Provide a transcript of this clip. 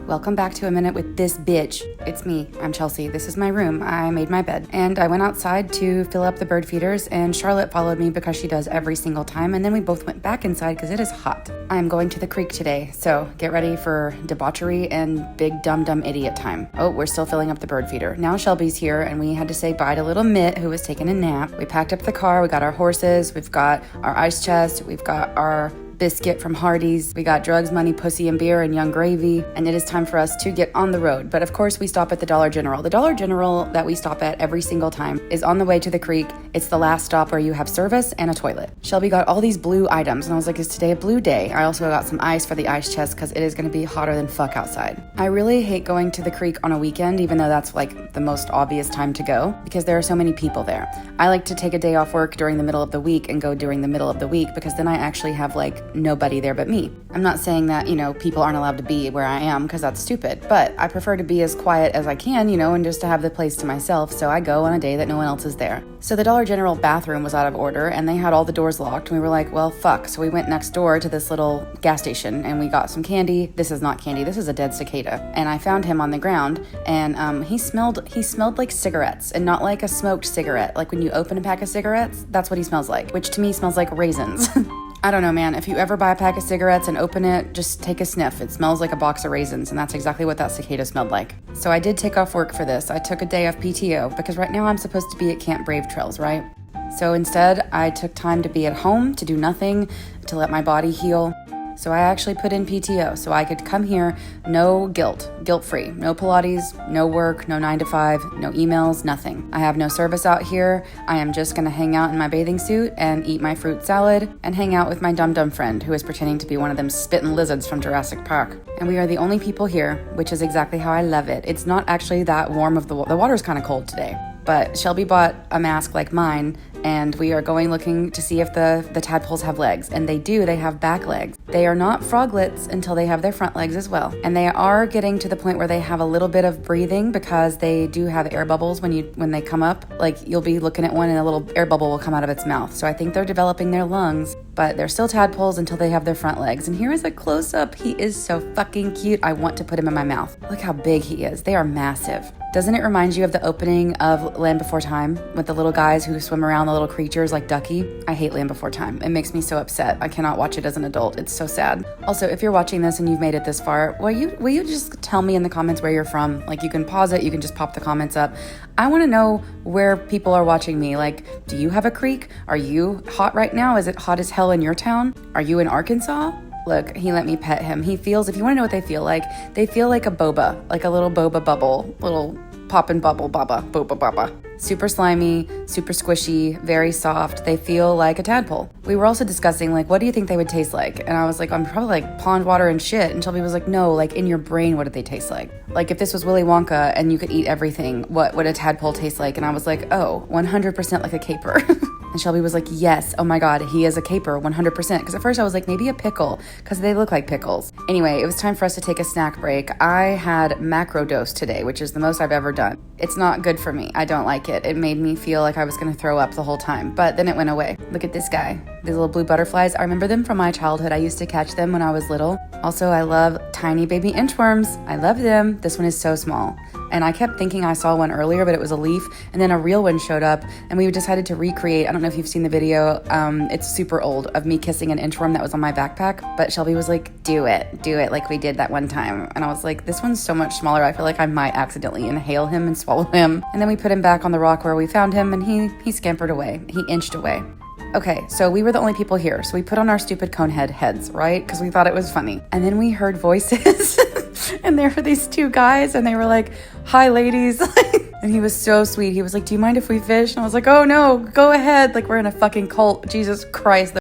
Welcome back to A Minute with this bitch. It's me. I'm Chelsea. This is my room. I made my bed. And I went outside to fill up the bird feeders, and Charlotte followed me because she does every single time, and then we both went back inside because it is hot. I'm going to the creek today, so get ready for debauchery and big dumb idiot time. Oh, we're still filling up the bird feeder. Now Shelby's here, and we had to say bye to little Mitt, who was taking a nap. We packed up the car. We got our horses. We've got our ice chest. We've got our biscuit from Hardee's. We got drugs, money, pussy, and beer, and young gravy. And it is time for us to get on the road. But of course, we stop at the Dollar General. The Dollar General that we stop at every single time is on the way to the creek. It's the last stop where you have service and a toilet. Shelby got all these blue items, and I was like, is today a blue day? I also got some ice for the ice chest because it is going to be hotter than fuck outside. I really hate going to the creek on a weekend, even though that's like the most obvious time to go, because there are so many people there. I like to take a day off work during the middle of the week and go during the middle of the week, because then I actually have like nobody there but me. I'm not saying that, people aren't allowed to be where I am, because that's stupid, but I prefer to be as quiet as I can, and just to have the place to myself, so I go on a day that no one else is there. So the Dollar General bathroom was out of order, and they had all the doors locked, and we were like, well, fuck. So we went next door to this little gas station, and we got some candy. This is not candy, this is a dead cicada. And I found him on the ground, and he smelled like cigarettes, and not like a smoked cigarette. Like when you open a pack of cigarettes, that's what he smells like, which to me smells like raisins. I don't know, man. If you ever buy a pack of cigarettes and open it, just take a sniff. It smells like a box of raisins, and that's exactly what that cicada smelled like. So I did take off work for this. I took a day of PTO, because right now I'm supposed to be at Camp Brave Trails, right? So instead, I took time to be at home, to do nothing, to let my body heal. So I actually put in PTO so I could come here, no guilt-free, no Pilates, no work, no 9 to 5, no emails, nothing. I have no service out here. I am just gonna hang out in my bathing suit and eat my fruit salad and hang out with my dumb friend who is pretending to be one of them spitting lizards from Jurassic Park. And we are the only people here, which is exactly how I love it. It's not actually that warm the water's kind of cold today. But Shelby bought a mask like mine, and we are going looking to see if the tadpoles have legs. And they do, they have back legs. They are not froglets until they have their front legs as well. And they are getting to the point where they have a little bit of breathing, because they do have air bubbles when they come up. Like, you'll be looking at one and a little air bubble will come out of its mouth. So I think they're developing their lungs, but they're still tadpoles until they have their front legs. And here is a close-up. He is so fucking cute. I want to put him in my mouth. Look how big he is. They are massive. Doesn't it remind you of the opening of Land Before Time with the little guys who swim around, the little creatures like Ducky? I hate Land Before Time. It makes me so upset. I cannot watch it as an adult. It's so sad. Also, if you're watching this and you've made it this far, will you just tell me in the comments where you're from? Like, you can pause it. You can just pop the comments up. I want to know where people are watching me. Like, do you have a creek? Are you hot right now? Is it hot as hell in your town? Are you in Arkansas? Look, he let me pet him. He feels, if you want to know what they feel like a boba, like a little boba bubble, little poppin' bubble boba baba. Super slimy, super squishy, very soft. They feel like a tadpole. We were also discussing, like, what do you think they would taste like? And I was like, I'm probably like pond water and shit. And Shelby was like, no, like in your brain, what do they taste like? Like if this was Willy Wonka and you could eat everything, what would a tadpole taste like? And I was like, oh, 100% like a caper. And Shelby was like, yes, oh my God, he is a caper, 100%. Because at first I was like, maybe a pickle, because they look like pickles. Anyway, it was time for us to take a snack break. I had macro dose today, which is the most I've ever done. It's not good for me. I don't like it. It made me feel like I was going to throw up the whole time, but then it went away. Look at this guy. These little blue butterflies. I remember them from my childhood. I used to catch them when I was little. Also, I love tiny baby inchworms. I love them. This one is so small. And I kept thinking I saw one earlier, but it was a leaf. And then a real one showed up, and we decided to recreate. I don't know if you've seen the video. It's super old, of me kissing an inchworm that was on my backpack. But Shelby was like, do it like we did that one time. And I was like, this one's so much smaller. I feel like I might accidentally inhale him and swallow him. And then we put him back on the rock where we found him, and he scampered away. He inched away. Okay, so we were the only people here, so we put on our stupid Conehead heads, right? Because we thought it was funny. And then we heard voices, and there were these two guys, and they were like, hi, ladies. And he was so sweet. He was like, do you mind if we fish? And I was like, oh no, go ahead. Like, we're in a fucking cult. Jesus Christ.